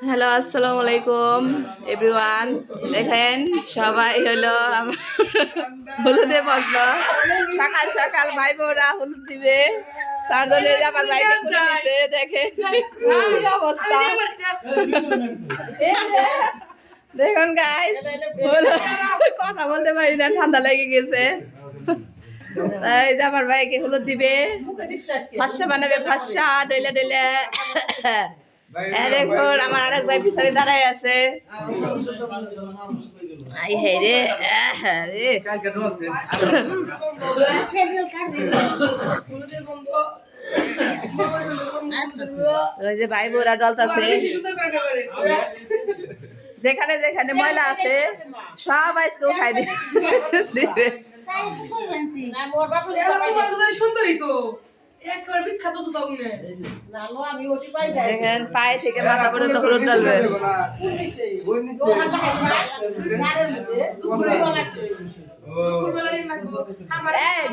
Hello, আসসালামু আলাইকুম everyone. দেখেন সবাই হলো আমার হলুদে মগ্ন। সকাল সকাল ভাই বোরা হলুদ দিবে, তার জন্য আমার ভাইকে তুলে দিছে। দেখেন কি অবস্থা। দেখুন গাইস, কথা বলতে পারি না, ঠান্ডা লেগে গেছে। তাই যে আমার ভাইকে হলুদ দিবে, ফর্সা বানাবে, ফর্সা ডইলে ডইলে। দেখুন আমার আরেক ভাই পিছনে দাঁড়ায় আছে। আই হে রে রে, ওই যে ভাই বোরা ডলতাছে। যেখানে যেখানে ময়লা আছে সব আজকে উঠাই দিবে। সুন্দরী তো দেখেন পায়ে থেকে মাথা পর্যন্ত হলুদ ডালবে।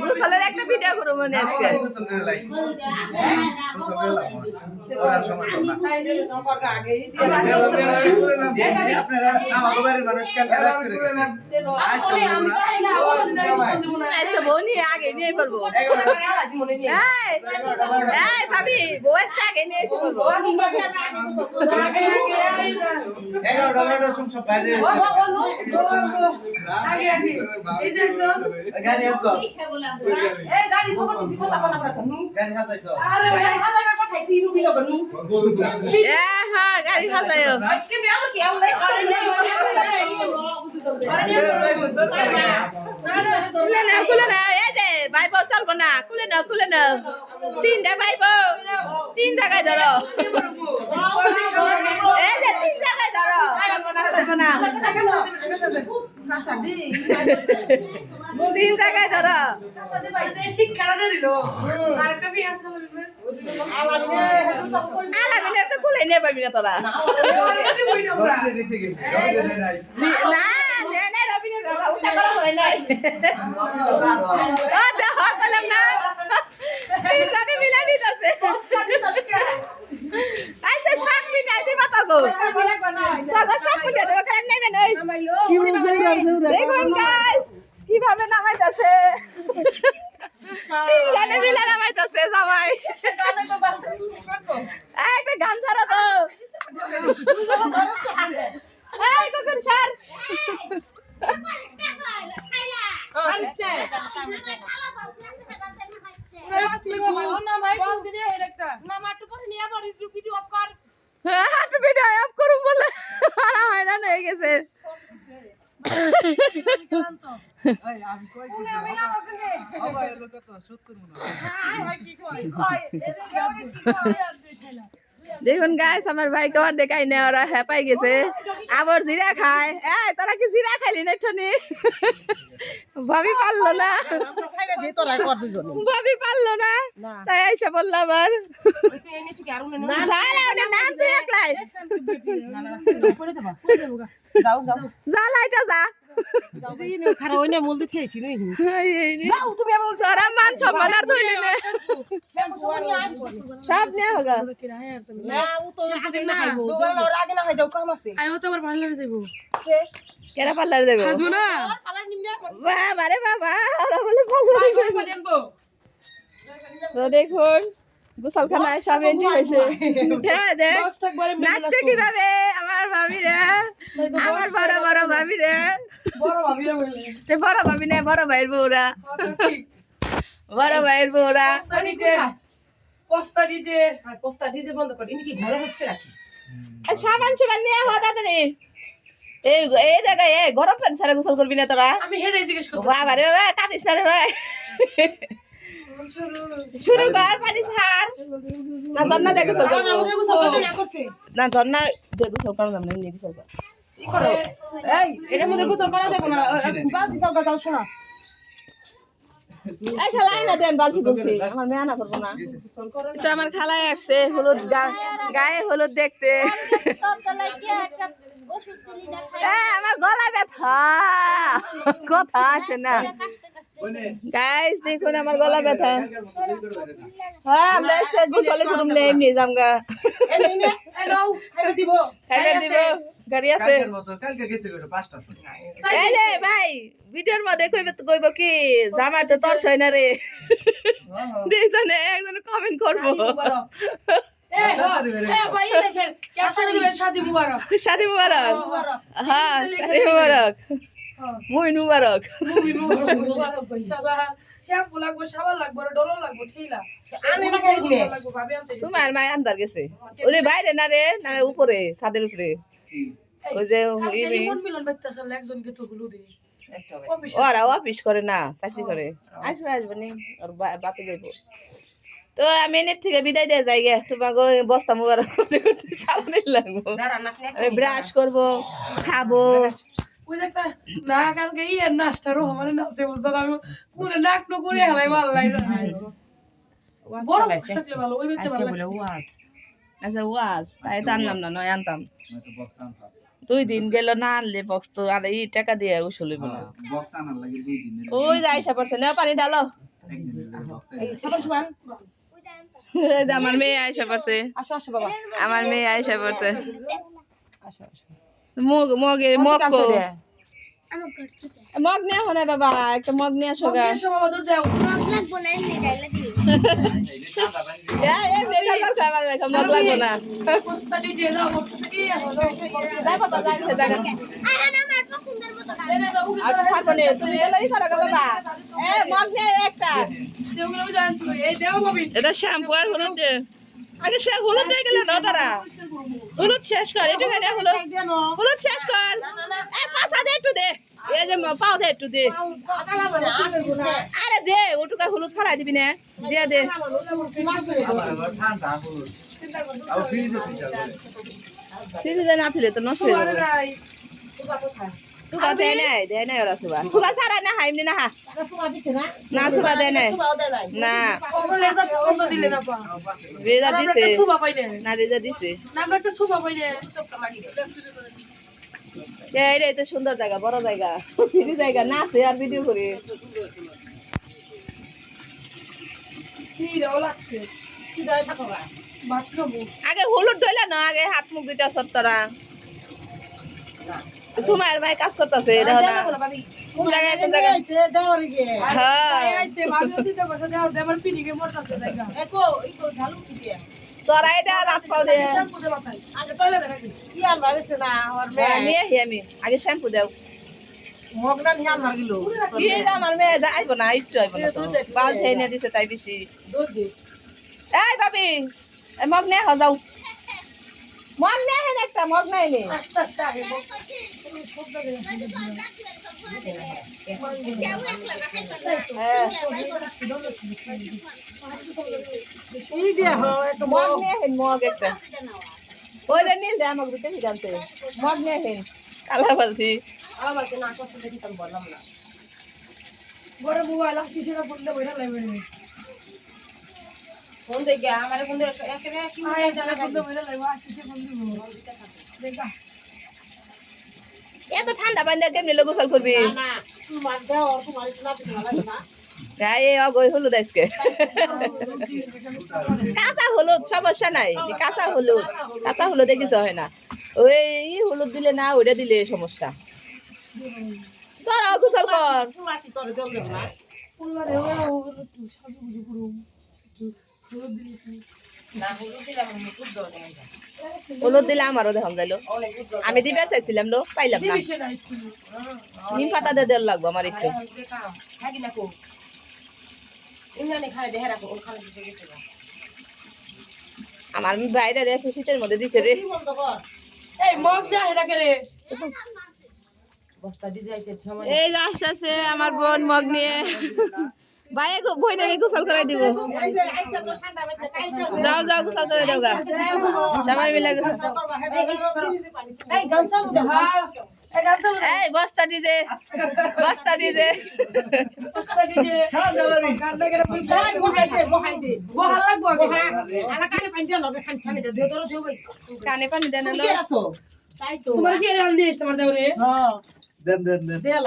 গোসলের একটা ভিডিও করবো মনে আজকে। আজকে বউ নিয়ে আগে নিয়ে পড়বো। ভাবি বউ আজকে আগে নিয়ে এসে পড়বো। গাড়ি সাজায় খুলে না, এই যে ভাই বউ চলবো না, খুলে নাও খুলে নাও। তিনটা ভাই বউ তিন জায়গায় ধরো, এই যে তিন জায়গায় ধরো, তিন জায়গায় ধরো। শিক্ষাটা দিল আলামিনের তো খুলে নিয়ে পারবি না তোরা। না কিভাবে নামাইতেছে, নামাইতেছে সবাই। একটা গান ছাড়া তো স্যার ভিডিও অফ করুন বলে হয়রান হয়ে গেছে। দেখুন গাইস আমার ভাই কেউ দেখাই না, ওরা হ্যাপাই গেছে। আবার জিরা খায়। তারা কি জিরা খাইলি না? ভাবি পারলো না, ভাবি পারলো না, তাই এসে বললো আবার নাম তুই একলাই যা, লাইটা যা। সব নিয়ে হোক কেরা পার্লার দেবো বাবা রে বাবা। তো দেখুন গোসলখানায় সব এন্ট্রি হয়েছে। নাচতে কিভাবে আমার ভাবিরা, আমার বড় বড় ভাবিরা, বড় ভাবি না, বড় ভাইয়ের বউরা, বড় ভাইয়ের বউরা। সাবান সুবান নিয়ে হওয়া তাড়াতাড়ি। এই জায়গায় গরম পানি ছাড়া গোসল করবি না তোরা? আমি হেরে জিজ্ঞেস করব। বাবা রে বাবা, কাটিস না রে ভাই। শুরু কর, পানি ছাড়। না ধন্না দেখো না, ধন্না দেখো সরকার নাম নেই গোসল কর। এই এটার মধ্যে গোসল করা দেব না, বালতি দাও দাও শোনা। এই খালাই না দেন বালতি বলছি, আমার মেয়ে না করবো না। এটা আমার খালাই আসছে হলুদ গায়ে হলুদ দেখতে। আমার গলায় ব্যথা, কথা আসে না। গাইস দেখুন আমার গলা ব্যথা হ্যাঁ আমরা আজকে গোসলে শুরু নেই এমনি জামগা খাইবার দিব গাড়ি আছে এই রে ভাই ভিডিওর মধ্যে কইব কি জামাই তো তরস হয় না রে দেখছনে একজন কমেন্ট করবো শাদি মুবারক হ্যাঁ শাদি মুবারক মুমিন মুবারক শ্যাম্পু লাগবো সাবান লাগবো ডলর লাগবো ঠিলা সুমার মায় আন্দার গেছে ওরে বাইরে না রে না উপরে ছাদের উপরে ওই যে একজনকে তো হলু দিই ওরা অফিস করে না চাকরি করে আসবে আসবে নি ওর বাপে যাইব তো আমি এনে থেকে বিদায় দিয়ে যাই গে তোমাকে বস্তা মুবারক করতে করতে সামনে লাগবো ব্রাশ করবো খাবো ওই একটা না কালকে ইয়ে নাচটারও আমার নাচে বুঝতাম আমি পুরো নাক নো করে হেলাই ভালো লাগে বড় থাকলে ভালো ওই বেতে ভালো লাগে আচ্ছা ওয়াজ তাই তো আনলাম না নয় আনতাম 2 দিন গেল না আনলে বক্স তো আর এই টাকা দিয়ে উসুলি বলে ওই যে আইসা পড়ছে না পানি ঢালো আমার মেয়ে আইসা পড়ছে আমার মেয়ে আইসা পড়ছে মগ মগে মগ মগ নিয়ে হো না বাবা একটা মগ নিয়ে আসো গা বাবা দূর যাও লাগবো না এমনি গাইলা দিই মগ লাগবো না বস্তাটি দিয়ে দাও বক্সটি যাই বাবা যাই জায়গা আরে আমার পছন্দের মতো গাইলা এনে দাও আর পারবো না তুমি গেলেই করো গো বাবা মগ নিয়ে একটা দেওগুলো জানছো এই দেও ববি এটা শ্যাম্পু আর হলুদ দে আগে সে হলুদ দিয়ে গেলে না তারা হলুদ শেষ কর একটু খালি হলুদ শেষ কর এই পাশা দে একটু দে এই যে পাও দে একটু দে আরে দে ওটুকা হলুদ ফেলাই দিবি না দিয়ে দে ফ্রিজে না থিলে তো নষ্ট হয়ে যাবে সুবা দেয় নাই ওরা সুবা ছাড়া না হাইমনি না হা না সুবা দেয় নাই না ওগুলো লেজার বন্ধ দিলে না পা রেজা আমরা দিছে একটা সুবা পাইলে না রেজা দিছে না আমরা একটা সুবা পাইলে চপটা লাগি এই তো সুন্দর জায়গা বড় জায়গা ফ্রি জায়গা নাচে আর ভিডিও করি কি দাও লাগছে কি দাও থাকো গা ভাত খাবো আগে হলুদ ঢইলা না আগে হাত মুখ দুইটা সত্তরা সুমায়ের ভাই কাজ করতেছে দেখো না কোন জায়গায় হ্যাঁ তাই আইছে ভাবিও চিন্তা করছে দাও দেবার পিনিকে মরতাছে জায়গা একো ইকো ঢালু কি দিয়া তোরা এটা লাভ পাও দে শ্যাম্পু দে মাথায় আগে টয়লেট রাখি আমি আগে শ্যাম্পু দাও কি এটা আমার মেয়ে যাইব না একটু আইব না তো বাল খেয়ে নিয়ে দিছে তাই বেশি এই ভাবি এই মগ নিয়ে যাও মগ নিয়ে হেন একটা মগ নাই নে আস্তে আস্তে আগে মগ নিয়ে হেন মগ একটা ওই যে নীল দে আমাকে দিতে জানতে মগ নিয়ে হেন কালা বলছি আমাকে না করতে দেখি তো বললাম না বড় মোবাইল শিশিরা বললে বইরা লাগবে রে ফোন দেখে আমার ফোন দেখে একেরে কি আয় জানা বললে বইরা লাগবে শিশি বল দিব দেখা এত ঠান্ডা পানি কেমনে লোক গোসল করবি না তোমার দাও আর তোমার না ভালো না গায়ে অগই হলুদ আজকে কাঁচা হলুদ সমস্যা নাই কাঁচা হলুদ কিছু হয় না ওই হলুদ দিলে না ওইটা দিলে সমস্যা তোর গোসল কর পুল্লা রে ও একটু সাজু গুজু করুম হলুদ দিলে আমারও দেখাম যাইলো আমি দিবার চাইছিলাম লো পাইলাম না নিম পাতা দিয়ে দেওয়ার লাগবো আমার একটু আমার বাইরে রেখে শীতের মধ্যে দিছে রে এই মগ না হেডাকে রে এই যে আসতেছে আমার বোন মগ নিয়ে ভাইয়ে বইনে গোসল করে দিব যাও যাও গোসল করে দাও গা সবাই মিলে এই গামছা দেখা এই গামছা এই বস্তা ডিজে বস্তা দিয়ে গান্ডা করে বহাইতে বহাল লাগবো আগে কানে পানি দেন তোমার কি রান দিয়েছে তোমার দাও রে দেন দেন দেন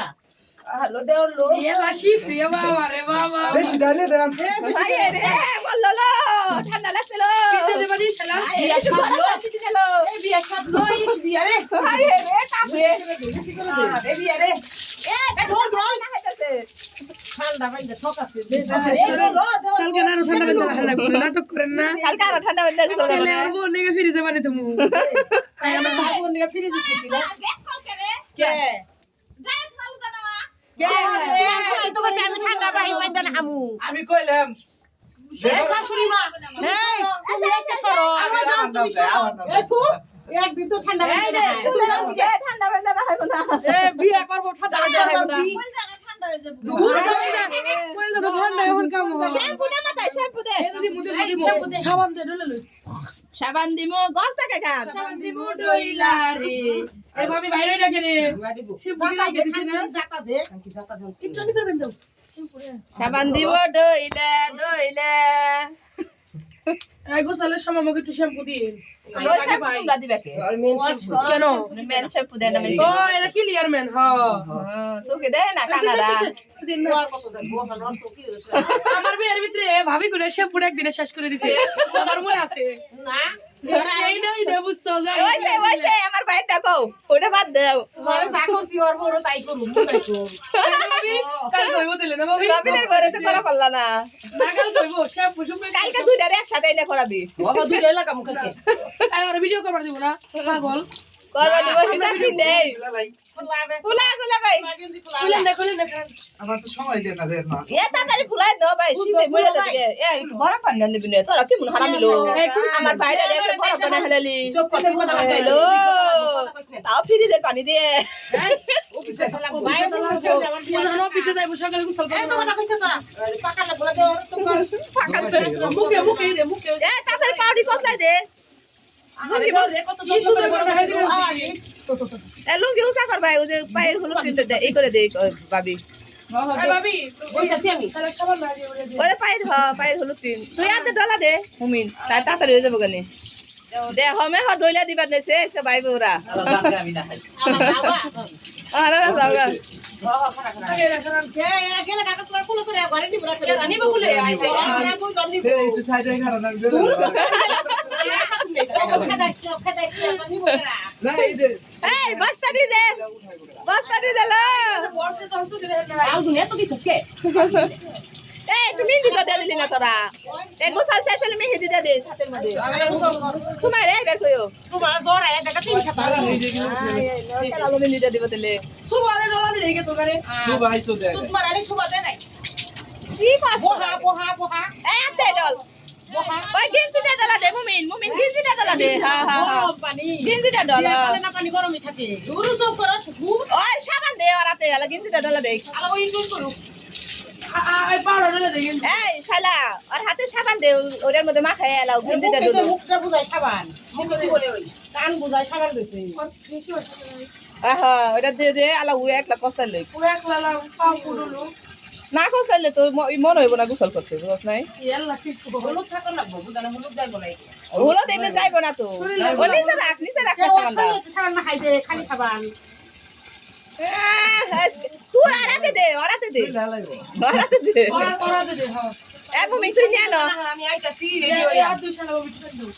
এলা শীত রে বাবা রে বাবা বেশি ডালে দেন ভাই রে বললো লো ঠান্ডা লাগছিল পিঠা দেবা দি শালা বিয়া সাজলো এই বিয়া সাজলো ইস বিয়া রে ভাই রে কাপে রে বিয়া রে না খাইতেছে কালকে না ঠান্ডা বেদনা ঠান্ডা করে নাটক করেন না কালকে আরো ঠান্ডা হয়ে যাচ্ছে তাহলে আর বোন নিয়ে ফিরে যাবানি তুমি আমি কইলাম শাশুড়ি মা একদিন তো ঠান্ডা এই যে তুমি যাও দিকে ঠান্ডা হয়ে যাবে না বিয়ে করবো ঠান্ডা কই যাবো ঠান্ডা এখন কাম হবে শ্যাম্পু দে মাথায় শ্যাম্পু দে এই যদি মুদে মুদে সাবান দে ডলে লই সাবান দিমু গছ থেকে গাছ সাবান দিব ডইলা রে এ ভাবি বাইরে রাখে রে সে বুড়ি লাগে দিছে না জাতা দে একটু নি করবেন দাও সাবান দিব ডইলে ডইলে আই গোসালের সময় আমাকে একটু শ্যাম্পু দিয়ে ওই শ্যাম্পু তোমরা দিবে কে কেন মেন শ্যাম্পু দেয় না মেন ও এটা ক্লিয়ার ম্যান হ্যাঁ সুকে দেয় না কানাডা দিন না। আমার বিয়ের ভিতরে ভাবি করে শ্যাম্পুটা একদিনে শেষ করে দিছে আমার মনে আছে না এই নাই রে বুঝছো যাই ওইসে ওইসে আমার বাইরটা কও ওটা বাদ দাও তোমার যা করছি ওর বড় তাই করু মনে করু ভাবি কাল কইবো দিলে না ভাবি রবিনের ঘরে তো করা পারলা না না কাল কইবো শ্যাম্পু শুকে কালকে দুইটারে একসাথে এনে করাবি বাবা দুইটা লাগা মুখে আই আর ভিডিও করবার দিব না পাগল করবা দিব হিসাব কি নেই ফুলা গুলা ভাই খুলেন না আমার তো সময় দেন না দেন না এ তাড়াতাড়ি ফুলাই দাও ভাই শীতে মরে যাবে এ একটু গরম পানি আনবি নিবি না তোরা কি মন হারাম দিলো আমার বাইরে একটু গরম পানি হেলালি হ্যালো তাও ফ্রিজের পানি দিয়ে ওজন অফিসে যাইবো সকালে গোসল করব মুখে মুখে এ তাড়াতাড়ি পাউডি কষাই দে এ লুঙ্গি উষা কর ভাই ওই যে পায়ের হলো তিনটা এই করে দে ভাবি আই ভাবি বলতাছি আমি শালা সাবান না দিয়ে ওরে ওই পায়ের হলো তিন তুই আতে ডলা দে হুমিন তাই তাড়াতাড়ি হয়ে যাবো গানে দে হমে হ ডইলা দিবার নেছে এসে বাইবে ওরা আমি না খাই আমার বাবা আরে যাওগা আগে রাখান গেলে কাকা তোমার কুলো করে ঘরে নিব রাখলে নিব কুলে আই ভাই আমি কই দম নিব এই একটু সাইডে কারণ আমি বেরো না এই যে এই বস্তা দি দে লো বর্ষে তো তো দিলে না আউ দুনিয়া তো দিছ কে এই তুমি দিতে দে দিলি না তোরা এই গোসাল শেষ হলে মেহেদি দে দে হাতের মধ্যে তোমার রে বের কইও তোমার জোরে দেখা তিন খাতা নিজে কি খেলা লোকে নিতে দিব তেলে সুবালে ডলা দিলে কে তো করে তো ভাই তো দেন তোমার আরে সুবা দে নাই কি পাস বহা এই আতে ডল ওই গিনজিটা ডলা দে মুমিন গিনজিটা ডলা দে হ্যাঁ পানি গিনজিটা ডলা না পানি গরমই থাকে দুরু সব করো ওই সাবান দে আর আতে আলা গিনজিটা ডলা দে আলো ওই ইনপুট করু আই পাউডার ডলে দেখেন এই শালা আর হাতে সাবান দে ওটার মধ্যে মাখায় এলাও গিনজিটা ডলা মুখটা বুঝাই সাবান মুখ দি বলে ওই কান বুঝাই সাবান দিতে আহা ওটা দে দে আলা উই একলা কষ্টাল লই পুরো একলা লাও পাউ পুরো না কষ্টালে তো মন হইব না গোসল করছে বুঝছ নাই এলা ঠিক হলুদ থাকো না বুঝানা হলুদ দেব নাই হলো দেখলে যাইবো না তো ও নিচে রাখ না সাবান দাও সাবান না খাইতে খালি সাবান তুই আরাতে দে লালাইবো আরাতে দে ওরা দে হ্যাঁ এ মুমিন তুই নিয়ে নাও আমি আইতাছি এই আর দুই শালা বিটে দাও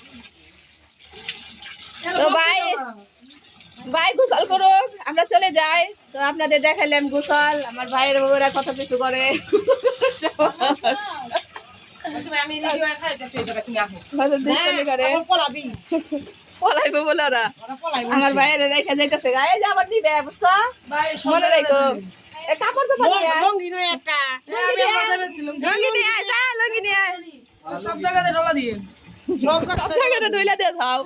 তো ভাই গোসল করুক আমরা চলে যাই তো আপনাদের দেখাইলাম গোসল আমার ভাইয়ের বউরা কত কিছু করে তুমি আমি ভিডিও খাইতাছি এটা তুমি আহো কত দুষ্টামি করে পলাবি পলাইবো বলে ওরা আমার ভাইয়ের রেখে যাইতেছে এই যে আমার নিবে বুঝছো ভাই মনে রাখো এ কাপড় তো পানি লঙ্গি নয় একটা আমি মজা ছিলাম লঙ্গি নিয়ে আয় যা লঙ্গি নিয়ে আয় সব জায়গাতে ডলা দিয়ে সব সব জায়গায় ডইলা দিয়ে খাও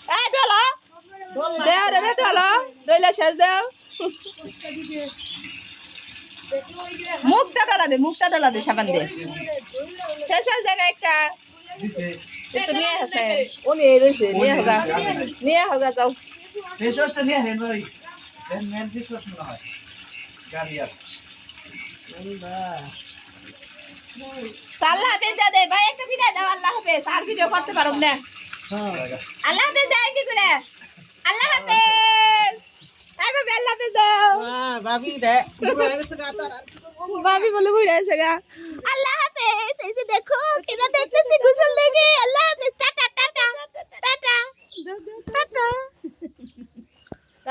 এই ডলা দেও রে ডলা ডইলা শেষ দেও মুখটা ডলা দে সাবান দে শেষ হয়ে যায় না একটা দিছে একটু নিয়ে আসে ও নিয়ে রয়েছে নিয়ে হোগা যাও ফেসওয়াশটা নিয়ে হেন ভাই দেন মেন ফেসওয়াশ না হয় গালিয়ার আল্লাহ হাফেজ দে ভাই একটা বিদায় দাও আল্লাহ হাফেজ আর ভিডিও করতে পারব না আল্লাহ হাফেজ দেয় কি করে আল্লাহ হাফেজ আই বাবা আল্লাহ হাফেজ দাও ভাবি রে বুড়ো হয়ে গেছে গা তার ভাবি বলে বুড়া হয়েছে গা। আল্লাহ হাফেজ এই যে দেখো কিনা দেখতেছি গোসল লেগে আল্লাহ হাফেজ টাটা টাটা টাটা টাটা